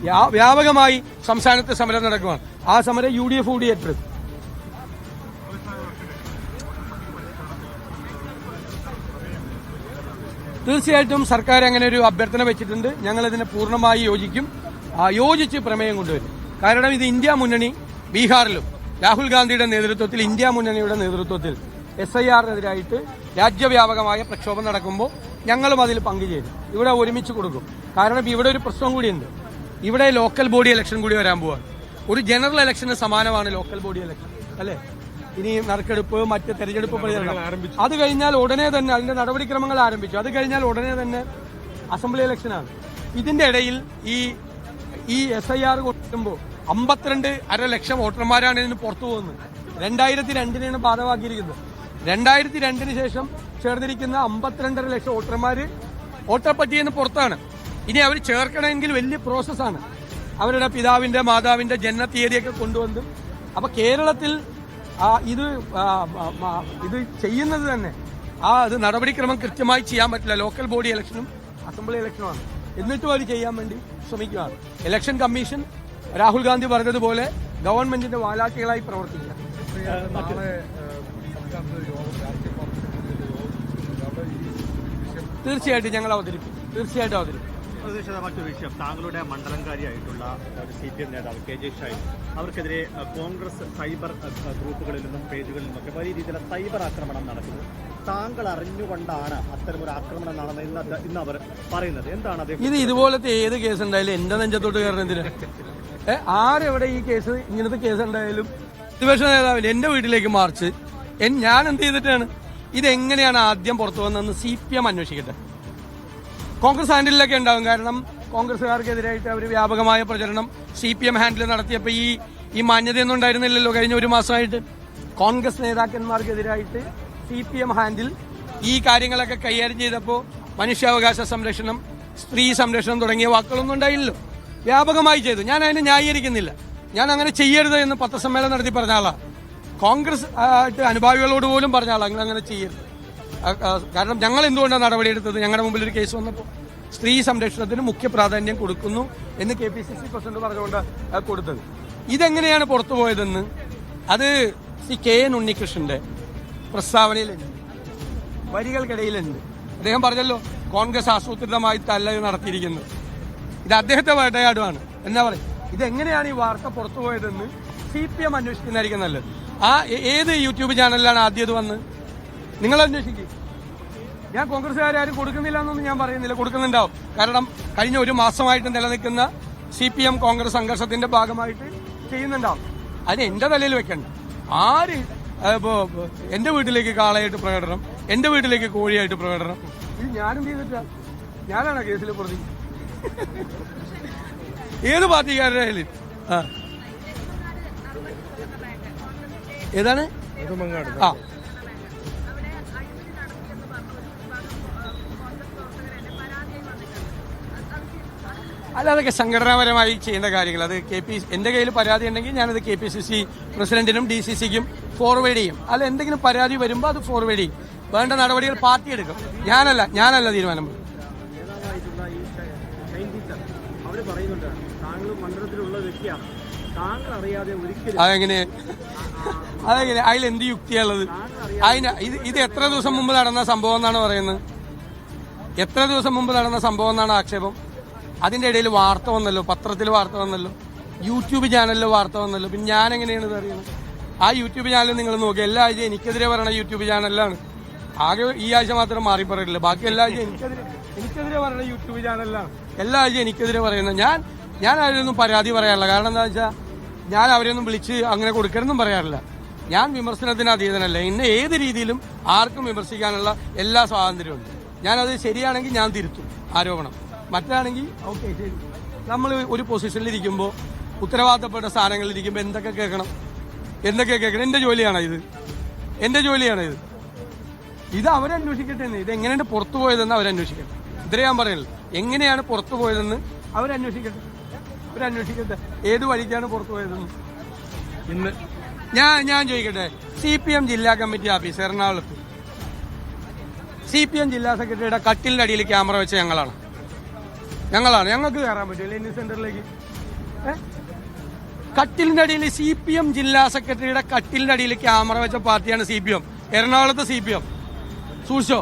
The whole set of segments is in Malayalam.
വ്യാപകമായി സംസ്ഥാനത്ത് സമരം നടക്കുകയാണ്. ആ സമരം UDF കൂടി ഏറ്റെടുത്തു. തീർച്ചയായിട്ടും സർക്കാർ അങ്ങനെ ഒരു അഭ്യർത്ഥന വെച്ചിട്ടുണ്ട്. ഞങ്ങൾ ഇതിനെ പൂർണ്ണമായി യോജിച്ച് പ്രമേയം കൊണ്ടുവരും. കാരണം ഇത് ഇന്ത്യ മുന്നണി ബീഹാറിലും രാഹുൽ ഗാന്ധിയുടെ നേതൃത്വത്തിൽ ഇന്ത്യ മുന്നണിയുടെ നേതൃത്വത്തിൽ SIR-നെതിരായിട്ട് രാജ്യവ്യാപകമായ പ്രക്ഷോഭം നടക്കുമ്പോൾ ഞങ്ങളും അതിൽ പങ്കുചേരും. ഇവിടെ ഒരുമിച്ച് കൊടുക്കും. കാരണം ഇവിടെ ഒരു പ്രശ്നം കൂടിയുണ്ട്. ഇവിടെ ലോക്കൽ ബോഡി ഇലക്ഷൻ കൂടി വരാൻ പോവാണ്. ഒരു ജനറൽ ഇലക്ഷന് സമാനമാണ് ലോക്കൽ ബോഡി ഇലക്ഷൻ, അല്ലേ? ഇനി നറുക്കെടുപ്പ്, മറ്റ് തെരഞ്ഞെടുപ്പ് പ്രചരണം അത് കഴിഞ്ഞാൽ ഉടനെ തന്നെ അതിന്റെ നടപടിക്രമങ്ങൾ ആരംഭിച്ചു. അത് കഴിഞ്ഞാൽ ഉടനെ തന്നെ അസംബ്ലി ഇലക്ഷനാണ്. ഇതിന്റെ ഇടയിൽ ഈ SIR കൊണ്ടുവരുമ്പോൾ 52.5 ലക്ഷം വോട്ടർമാരാണ് ഇതിന് പുറത്തു പോകുന്നത്. 2002 ബാധകമാക്കിയിരിക്കുന്നത്. 2002 ശേഷം ചേർന്നിരിക്കുന്ന 52.5 ലക്ഷം വോട്ടർമാര് വോട്ടർ പട്ടികയിൽ നിന്ന് പുറത്താണ്. ഇനി അവർ ചേർക്കണമെങ്കിൽ വലിയ പ്രോസസ്സാണ്. അവരുടെ പിതാവിന്റെ മാതാവിന്റെ ജനന തീയതിയൊക്കെ കൊണ്ടുവന്ന് അപ്പൊ കേരളത്തിൽ ഇത് ചെയ്യുന്നത് തന്നെ അത് നടപടിക്രമം കൃത്യമായി ചെയ്യാൻ പറ്റില്ല. ലോക്കൽ ബോഡി ഇലക്ഷനും അസംബ്ലി ഇലക്ഷനുമാണ്. എന്നിട്ടും അവർ ചെയ്യാൻ വേണ്ടി ശ്രമിക്കുകയാണ്. ഇലക്ഷൻ കമ്മീഷൻ രാഹുൽ ഗാന്ധി പറഞ്ഞതുപോലെ ഗവൺമെന്റിന്റെ വാലാട്ടികളായി പ്രവർത്തിക്കുക. തീർച്ചയായിട്ടും ഞങ്ങൾ അവതരിപ്പിക്കും. മറ്റൊരു വിഷയം, താങ്കളുടെ മണ്ഡലംകാരിയായിട്ടുള്ള CPM നേതാവ് KJ ഷൈൻ അവർക്കെതിരെ കോൺഗ്രസ് സൈബർ ഗ്രൂപ്പുകളിൽ നിന്നും പേജുകളിൽ നിന്നൊക്കെ വലിയ രീതിയിലുള്ള സൈബർ ആക്രമണം നടക്കുന്നത്. താങ്കൾ അറിഞ്ഞുകൊണ്ടാണ് അത്തരമൊരു ആക്രമണം നടന്നത് ഇന്ന് അവർ പറയുന്നത്. എന്താണ് ഇത്? ഇതുപോലത്തെ ഏത് കേസ് ഉണ്ടായാലും എന്റെ നെഞ്ചത്തോട്ട് കയറുന്നതിന് ആരെവിടെ ഈ കേസ് ഇങ്ങനത്തെ കേസ് ഉണ്ടായാലും പ്രതിപക്ഷ നേതാവിന് എന്റെ വീട്ടിലേക്ക് മാർച്ച് ഞാൻ എന്ത് ചെയ്തിട്ടാണ്? ഇതെങ്ങനെയാണ് ആദ്യം പുറത്തു വന്നതെന്ന് CPM അന്വേഷിക്കട്ടെ. കോൺഗ്രസ് ഹാൻഡിലൊക്കെ ഉണ്ടാവും. കാരണം കോൺഗ്രസുകാർക്കെതിരായിട്ട് അവർ വ്യാപകമായ പ്രചരണം CPM ഹാൻഡിൽ നടത്തിയപ്പോൾ ഈ മാന്യതയൊന്നും ഉണ്ടായിരുന്നില്ലല്ലോ കഴിഞ്ഞ ഒരു മാസമായിട്ട്. കോൺഗ്രസ് നേതാക്കന്മാർക്കെതിരായിട്ട് CPM ഹാൻഡിൽ ഈ കാര്യങ്ങളൊക്കെ കൈകാര്യം ചെയ്തപ്പോൾ മനുഷ്യാവകാശ സംരക്ഷണം, സ്ത്രീ സംരക്ഷണം തുടങ്ങിയ വാക്കുകളൊന്നും ഉണ്ടായില്ലല്ലോ. വ്യാപകമായി ചെയ്തു. ഞാൻ അതിനെ ന്യായീകരിക്കുന്നില്ല. ഞാൻ അങ്ങനെ ചെയ്യരുത് എന്ന് പത്രസമ്മേളനം നടത്തി പറഞ്ഞ ആളാണ്. കോൺഗ്രസ് ആയിട്ട് അനുഭാവികളോട് പോലും പറഞ്ഞ ആളാണ് അങ്ങനെ ചെയ്യരുത്. കാരണം ഞങ്ങൾ എന്തുകൊണ്ടാണ് നടപടിയെടുത്തത്? ഞങ്ങളുടെ മുമ്പിൽ ഒരു കേസ് വന്നപ്പോൾ സ്ത്രീ സംരക്ഷണത്തിന് മുഖ്യ പ്രാധാന്യം കൊടുക്കുന്നു എന്ന് KPCC പ്രസിഡന്റ് പറഞ്ഞുകൊണ്ട് കൊടുത്തത്. ഇതെങ്ങനെയാണ് പുറത്തു പോയതെന്ന് അത് KN ഉണ്ണികൃഷ്ണന്റെ പ്രസ്താവനയിലുണ്ട്, വരികൾക്കിടയിലുണ്ട്. അദ്ദേഹം പറഞ്ഞല്ലോ കോൺഗ്രസ് ആസൂത്രിതമായി തല്ല നടത്തിയിരിക്കുന്നത്. ഇത് അദ്ദേഹത്തെ വേട്ടയാടുവാണ് എന്നാ പറയും. ഇതെങ്ങനെയാണ് ഈ വാർത്ത പുറത്തു പോയതെന്ന് CPM അന്വേഷിക്കുന്നതായിരിക്കും നല്ലത്. ഏത് യൂട്യൂബ് ചാനലിലാണ് ആദ്യം ഇത് വന്ന്? നിങ്ങൾ അന്വേഷിക്കും. ഞാൻ കോൺഗ്രസ്സുകാരും കൊടുക്കുന്നില്ല എന്നൊന്നും ഞാൻ പറയുന്നില്ല, കൊടുക്കുന്നുണ്ടാവും. കാരണം കഴിഞ്ഞ ഒരു മാസമായിട്ട് നിലനിൽക്കുന്ന CPM കോൺഗ്രസ് സംഘർഷത്തിന്റെ ഭാഗമായിട്ട് ചെയ്യുന്നുണ്ടാവും. അതിന് എന്റെ തലയിൽ വെക്കണ്ട. ആര് എന്റെ വീട്ടിലേക്ക് കാളയായിട്ട് പ്രകടനം, എന്റെ വീട്ടിലേക്ക് കോഴിയായിട്ട് പ്രകടനം, ഇത് ഞാനും ചെയ്തിട്ടാ. ഞാനാണ് കേസിൽ പ്രതി. ഏത് പാർട്ടിക്കാരുടെ ആയാലും ഏതാണ് അല്ല, അതൊക്കെ സംഘടനാപരമായി ചെയ്യേണ്ട കാര്യങ്ങൾ. അത് എന്റെ കയ്യിൽ പരാതി ഉണ്ടെങ്കിൽ ഞാനത് KPCC പ്രസിഡന്റിനും DCCക്കും ഫോർവേഡ് ചെയ്യും. അല്ല, എന്തെങ്കിലും പരാതി വരുമ്പോൾ അത് ഫോർവേഡ് ചെയ്യും. വേണ്ട നടപടികൾ പാർട്ടി എടുക്കും. ഞാനല്ല തീരുമാനം. അതെങ്ങനെ അതിലെന്ത് യുക്തിയുള്ളത്? ഇത് എത്ര ദിവസം മുമ്പ് നടന്ന സംഭവം എന്നാണ് പറയുന്നത്? എത്ര ദിവസം മുമ്പ് നടന്ന സംഭവം എന്നാണ് ആക്ഷേപം? അതിന്റെ ഇടയിൽ വാർത്ത വന്നല്ലോ, പത്രത്തിൽ വാർത്ത വന്നല്ലോ, യൂട്യൂബ് ചാനലിൽ വാർത്ത വന്നല്ലോ. പിന്നെ ഞാൻ എങ്ങനെയാണ് ഇത് അറിയുന്നത്? ആ യൂട്യൂബ് ചാനൽ നിങ്ങൾ നോക്കി, എല്ലാ ആഴ്ചയും എനിക്കെതിരെ പറയണ യൂട്യൂബ് ചാനലിലാണ്. ആകെ ഈ ആഴ്ച മാത്രം മാറി പറയില്ല, ബാക്കി എല്ലാ ആഴ്ചയും എനിക്കെതിരെ പറയുന്ന യൂട്യൂബ് ചാനലിലാണ്. എല്ലാ ആഴ്ചയും എനിക്കെതിരെ പറയുന്നത്. ഞാൻ അവരൊന്നും പരാതി പറയാറില്ല. കാരണം എന്താ വെച്ചാൽ ഞാൻ അവരെയൊന്നും വിളിച്ച് അങ്ങനെ കൊടുക്കരുതെന്നും പറയാറില്ല. ഞാൻ വിമർശനത്തിന് അതീതനല്ല. എന്നെ ഏത് രീതിയിലും ആർക്കും വിമർശിക്കാനുള്ള എല്ലാ സ്വാതന്ത്ര്യമുണ്ട്. ഞാനത് ശരിയാണെങ്കിൽ ഞാൻ തിരുത്തും ആരോപണം, മറ്റാണെങ്കിൽ ഓക്കെ ശരി. നമ്മൾ ഒരു പൊസിഷനിലിരിക്കുമ്പോൾ, ഉത്തരവാദിത്തപ്പെട്ട സ്ഥാനങ്ങളിലിരിക്കുമ്പോൾ എന്തൊക്കെ കേൾക്കണം? എന്റെ ജോലിയാണ് ഇത്. ഇത് അവരന്വേഷിക്കട്ടെ. ഇത് എങ്ങനെയാണ് പുറത്തു പോയതെന്ന് അവരന്വേഷിക്കട്ടെ. ഇത്രേ ഞാൻ പറയുള്ളൂ. എങ്ങനെയാണ് പുറത്തു പോയതെന്ന് അവരന്വേഷിക്കട്ടെ. ഏത് വഴിക്കാണ് പുറത്തു പോയതെന്ന് ഇന്ന് ഞാൻ ചോദിക്കട്ടെ. CPM ജില്ലാ കമ്മിറ്റി ഓഫീസ് എറണാകുളത്ത് CPM ജില്ലാ സെക്രട്ടറിയുടെ കട്ടിലിന്റെ അടിയിൽ ക്യാമറ വെച്ച ഞങ്ങളാണ്. ഞങ്ങൾക്ക് കയറാൻ പറ്റില്ല ഇനി സെന്ററിലേക്ക്. കട്ടിലിന്റെ അടിയിൽ CPM ജില്ലാ സെക്രട്ടറിയുടെ കട്ടിലിന്റെ അടിയിൽ ക്യാമറ വെച്ച പാർട്ടിയാണ് CPM. എറണാകുളത്തെ CPM. സൂക്ഷിച്ചോ,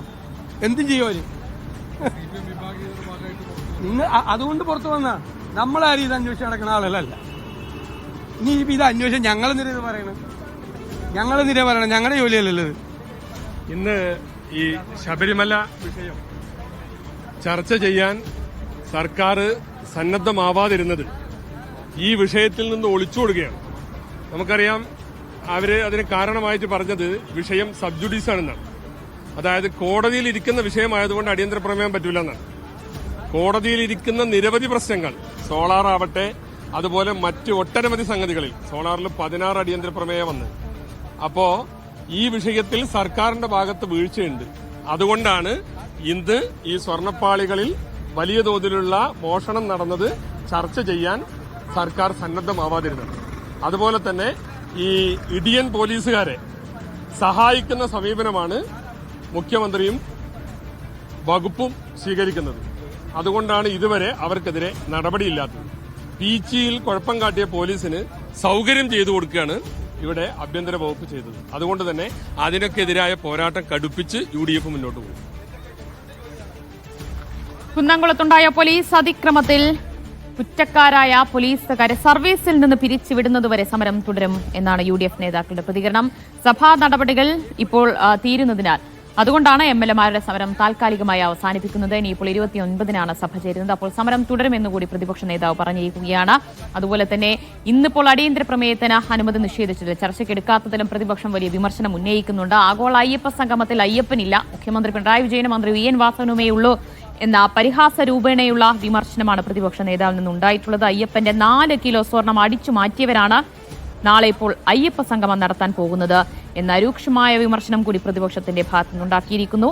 എന്തും ചെയ്യുമോ നിങ്ങൾ. അതുകൊണ്ട് പുറത്തു വന്ന നമ്മളാരും ഇത് അന്വേഷിച്ച് നടക്കുന്ന ആളല്ല. ഇനി ഇത് അന്വേഷിച്ച് ഞങ്ങളെന്തിനാ ഇത് പറയണം? ഞങ്ങളുടെ ജോലിയല്ലല്ലോ ഇത്. ഇന്ന് ഈ ശബരിമല വിഷയം ചർച്ച ചെയ്യാൻ സർക്കാർ സന്നദ്ധമാവാതിരുന്നത് ഈ വിഷയത്തിൽ നിന്ന് ഒളിച്ചോടുകയാണ്. നമുക്കറിയാം, അതിന് കാരണമായിട്ട് പറഞ്ഞത് വിഷയം സബ് ജുഡീസ് ആണെന്നാണ്. അതായത് കോടതിയിൽ ഇരിക്കുന്ന വിഷയമായതുകൊണ്ട് അടിയന്തര പ്രമേയം പറ്റൂല എന്നാണ്. കോടതിയിൽ ഇരിക്കുന്ന നിരവധി പ്രശ്നങ്ങൾ, സോളാർ ആവട്ടെ, അതുപോലെ മറ്റ് ഒട്ടനവധി സംഗതികളിൽ, സോളാറിൽ 16 അടിയന്തര പ്രമേയം വന്ന്. അപ്പോ ഈ വിഷയത്തിൽ സർക്കാരിന്റെ ഭാഗത്ത് വീഴ്ചയുണ്ട്. അതുകൊണ്ടാണ് ഇന്ന് ഈ സ്വർണ്ണപ്പാളികളിൽ വലിയ തോതിലുള്ള മോഷണം നടന്നത് ചർച്ച ചെയ്യാൻ സർക്കാർ സന്നദ്ധമാവാതിരുന്നത്. അതുപോലെ തന്നെ ഈ ഇടിയൻ പോലീസുകാരെ സഹായിക്കുന്ന സമീപനമാണ് മുഖ്യമന്ത്രിയും വകുപ്പും സ്വീകരിക്കുന്നത്. അതുകൊണ്ടാണ് ഇതുവരെ അവർക്കെതിരെ നടപടിയില്ലാത്തത്. പീച്ചിയിൽ കുഴപ്പം കാട്ടിയ പോലീസിന് സൗകര്യം ചെയ്തു കൊടുക്കുകയാണ് ഇവിടെ ആഭ്യന്തര വകുപ്പ് ചെയ്തത്. അതുകൊണ്ട് തന്നെ അതിനൊക്കെതിരായ പോരാട്ടം കടുപ്പിച്ച് UDF മുന്നോട്ട് പോകും. കുന്നംകുളത്തുണ്ടായ പോലീസ് അതിക്രമത്തിൽ കുറ്റക്കാരായ പോലീസുകാരെ സർവീസിൽ നിന്ന് പിരിച്ചുവിടുന്നതുവരെ സമരം തുടരും എന്നാണ് UDF നേതാക്കളുടെ പ്രതികരണം. സഭാ നടപടികൾ ഇപ്പോൾ തീരുന്നതിനാൽ അതുകൊണ്ടാണ് MLA-മാരുടെ സമരം താൽക്കാലികമായി അവസാനിപ്പിക്കുന്നത്. ഇനിയിപ്പോൾ 29-നാണ് സഭ ചേരുന്നത്. അപ്പോൾ സമരം തുടരുമെന്നുകൂടി പ്രതിപക്ഷ നേതാവ് പറഞ്ഞിരിക്കുകയാണ്. അതുപോലെ തന്നെ ഇന്നിപ്പോൾ അടിയന്തര പ്രമേയത്തിന് അനുമതി നിഷേധിച്ചത് ചർച്ചയ്ക്കെടുക്കാത്തതിലും പ്രതിപക്ഷം വലിയ വിമർശനം ഉന്നയിക്കുന്നുണ്ട്. ആഗോള അയ്യപ്പ സംഗമത്തിൽ അയ്യപ്പനില്ല, മുഖ്യമന്ത്രി പിണറായി വിജയനും മന്ത്രി VN വാസവനുമേ ഉള്ളൂ എന്ന പരിഹാസ രൂപേണയുള്ള വിമർശനമാണ് പ്രതിപക്ഷ നേതാവിൽ നിന്നുണ്ടായിട്ടുള്ളത്. അയ്യപ്പന്റെ 4 കിലോ സ്വർണം അടിച്ചു മാറ്റിയവരാണ് നാളെ ഇപ്പോൾ അയ്യപ്പ സംഗമം നടത്താൻ പോകുന്നത് എന്ന രൂക്ഷമായ വിമർശനം കൂടി പ്രതിപക്ഷത്തിന്റെ ഭാഗത്തുനിന്നുണ്ടാക്കിയിരിക്കുന്നു.